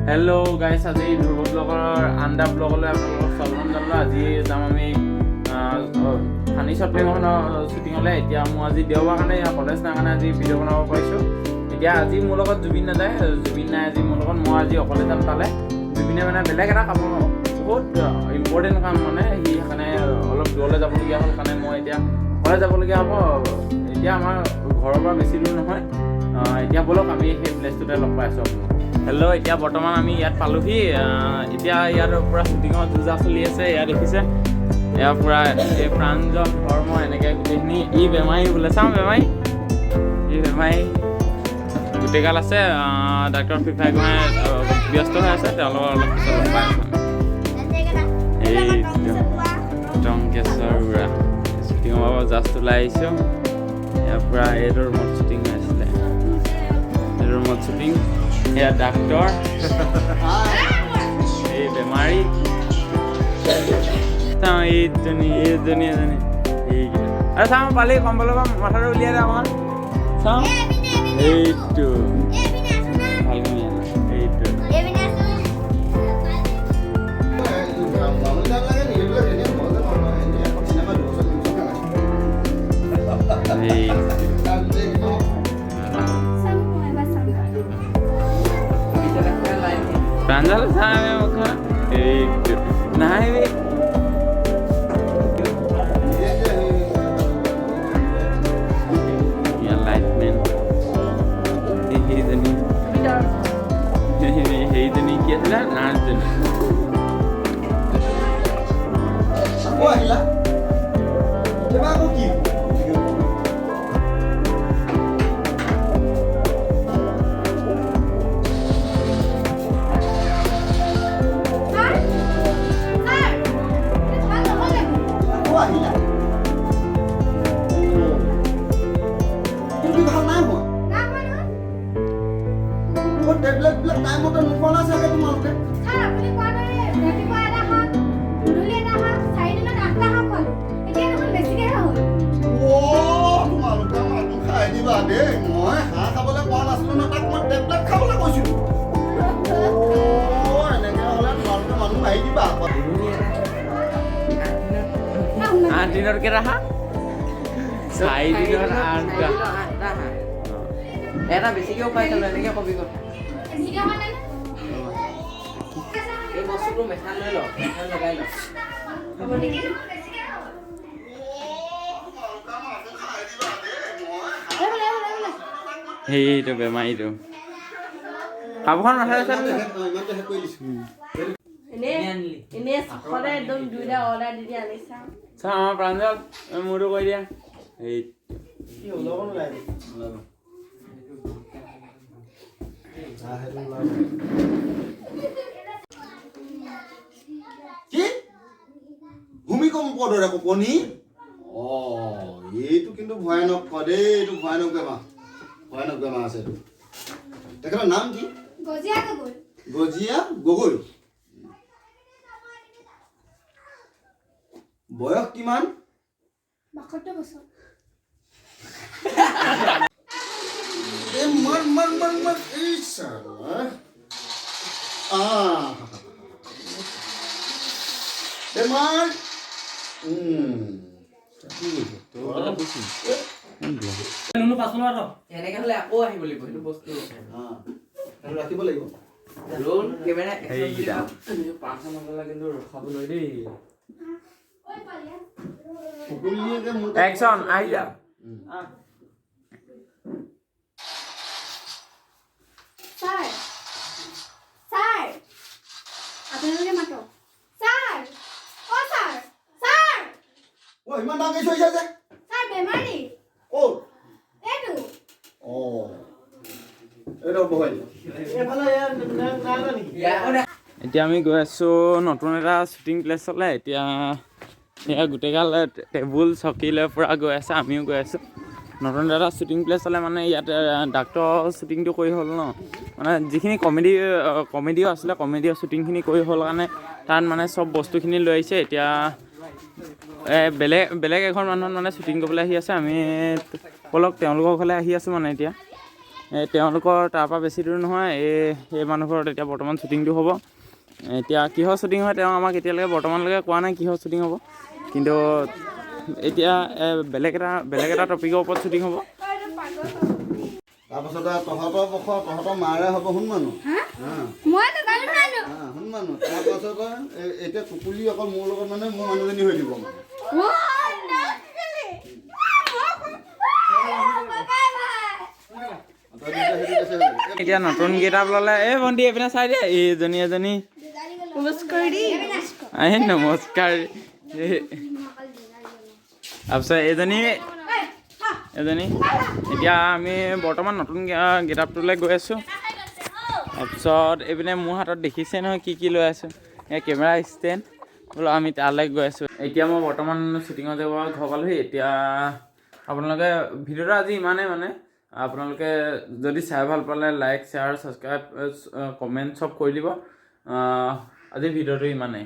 Hello' গাইছ, আজি Dhruv ব্লগৰ under ব্লগলৈ আপোনালোকক স্বাগতম জনালোঁ। আজি যাম আমি ফানি শ্বৰ্ট ফিল্ম এখনৰ শ্বুটিঙলৈ। এতিয়া মই আজি দেওবাৰ কাৰণে কলেজ নাই কাৰণে আজি ভিডিঅ' বনাব পাৰিছোঁ। এতিয়া আজি মোৰ লগত জুবিন নাযায়, জুবিন নাই আজি মোৰ লগত, মই আজি অকলে যাম তালৈ। জুবিনে মানে বেলেগ এটা কাম, বহুত ইম্পৰ্টেণ্ট কাম মানে, সি সেইকাৰণে অলপ দূৰলৈ যাবলগীয়া হ'ল, কাৰণে মই এতিয়া অকলে যাবলগীয়া হ'ব। এতিয়া আমাৰ ঘৰৰ পৰা বেছি দূৰ নহয়। এতিয়া ব'লক আমি সেই প্লেচটোতে লগ পাই আছোঁ। হেল্ল', এতিয়া বৰ্তমান আমি ইয়াত পালোহি। এতিয়া ইয়াত পূৰা শ্বুটিঙৰ যুঁজা চলি আছে। ইয়াত দেখিছে ইয়াৰ পূৰা এই প্ৰাঞ্জল ধৰ্ম এনেকৈ গোটেইখিনি। ই বেমাৰী বোলে, চাওঁ বেমাৰী, ই বেমাৰী গোটেইগাল আছে। ডাক্তৰ ফিফাই মানে ব্যস্ত হৈ আছে, তেওঁলোকৰ অলপ পিছত লগ পাই আছোঁ। এই টংকেশ্বৰ বুঢ়া শ্বুটিঙৰ পৰা জাষ্ট ওলাই আহিছোঁ। ইয়াৰ পৰা এইটো ৰুমত শ্বুটিং হৈ আছিলে, এইটো ৰুমত শ্বুটিং। এয়া ডাক্তৰ, এই বেমাৰী, চাওঁ এইজনী এইকেইটা। আৰু চাওঁ পালি কম্বলৰ পৰা মাথাটো উলিয়াই দে অকণমান, চাওঁ এইটো ভালকৈ এইটো। प्रांजल साहब मुखा एक नाही या लाइटमैन हे जनी केला नाच जनी ओ हिला तेबा को की টেবলেট বিলাক টাইম মতে নোপোৱা চাগে তোমালোকে। স্যাৰ আপুনি কোৱা দৰে ৰাতিপুৱা এটা খাওক, গধূলি এটা খাওক, 4 দিনত 8টা খাওক খালো। এতিয়া দেখোন বেছিকৈ হ'ল। তোমালোকে মাটো খাই দিবা দেই। মই হাঁহ খাবলৈ পোৱা নাছিলো ন, তাক মই টেবলেট খাবলৈ কৈছিলোঁ। এনেকৈ হ'লে তোমালোকে মানুহ মাৰি দিবা। 8 দিনৰ কেইটা হাঁহ? 4 দিনৰ 8টা। এটা বেছিকেও পাই চালো, এনেকৈ কবি কথা। এই বস্তুটো মেথান লৈ ল, মেথান লগাই ল। হ'ব নেকি? সেইটো বেমাৰীটো কাপোৰখন মাথাত আছে। চাওঁ আমাৰ প্ৰাঞ্জল মোৰটো কৈ দিয়া। এই কি ভূমিকম্প দৰে কপনি? এইটো কিন্তু ভয়ানক দেই, এইটো ভয়ানক বেমাৰ, ভয়ানক বেমাৰ আছে এইটো। তেখেতৰ নাম কি? গজিয়া গগৈ। গজিয়া গগৈ। বয়স কিমান? 72 বছৰ। মৰ বেমাৰ। এনেকৈ হ'লে আকৌ আহিব লাগিব সেইটো বস্তু। ৰাখিব লাগিব। ৰোল কেমেৰা এইকেইটা পাঁচশ মজা কিন্তু ৰখাবলৈ দেই। একচন আহি যা। স্যাৰ স্যাৰ আপোনালোকে মাতক। স্যাৰ অ স্যাৰ স্যাৰ ইমান ডাঙৰ কেছ হৈছে যে। স্যাৰ বেমাৰী ক'ত? এইটো এইটো বহাই এতিয়া আমি গৈ আছোঁ নতুন এটা শ্বুটিং প্লেচলৈ। এতিয়া সেয়া গোটেইগাল টেবুল চকী লৈ পূৰা গৈ আছে, আমিও গৈ আছোঁ নতুন এটা শ্বুটিং প্লেচলৈ। মানে ইয়াত ডাক্তৰ শ্বুটিংটো কৰি হ'ল ন, মানে যিখিনি কমেডিও আছিলে, কমেডিৰ শ্বুটিংখিনি কৰি হ'ল কাৰণে তাত মানে চব বস্তুখিনি লৈ আহিছে। এতিয়া বেলেগ এঘৰ মানুহত মানে শ্বুটিং কৰিবলৈ আহি আছে। আমি বলক তেওঁলোকৰ ঘৰলৈ আহি আছোঁ মানে এতিয়া। তেওঁলোকৰ তাৰপৰা বেছি দূৰ নহয় এই মানুহ ঘৰত এতিয়া বৰ্তমান শ্বুটিংটো হ'ব। এতিয়া কিহৰ শ্বুটিং হয় তেওঁ আমাক এতিয়ালৈকে বৰ্তমানলৈকে কোৱা নাই কিহৰ শ্বুটিং হ'ব, কিন্তু এতিয়া বেলেগ এটা টপিকৰ ওপৰত শ্বুটিং হ'ব। তাৰপাছতে তহঁতৰ মাৰে হ'ব শুন মানুহ শুন মানুহ। তাৰপাছতে এতিয়া কুকুলি অকল মোৰ লগত মানে মোৰ মানুহজনী হৈ দিব মানে। এতিয়া নতুন গেটআপ ল'লে এই ভণ্টি এইপিনে চাই দিয়ে এজনী আহে নমস্কাৰ। তাৰপিছত এজনী এতিয়া আমি বৰ্তমান নতুন গেটআপটোলৈ গৈ আছোঁ। তাৰপিছত এইপিনে মোৰ হাতত দেখিছে নহয় কি লৈ আছোঁ, এই কেমেৰা ষ্টেণ্ড বোলো আমি তালৈ গৈ আছোঁ। এতিয়া মই বৰ্তমান শ্বুটিঙত যাব ঘৰ পালোহি। এতিয়া আপোনালোকে ভিডিঅ'টো আজি ইমানেই মানে আপোনালোকে যদি চাই ভাল পালে লাইক শ্বেয়াৰ ছাবস্ক্ৰাইব কমেণ্ট চব কৰি দিব। আজি ভিডিঅ'টো ইমানেই।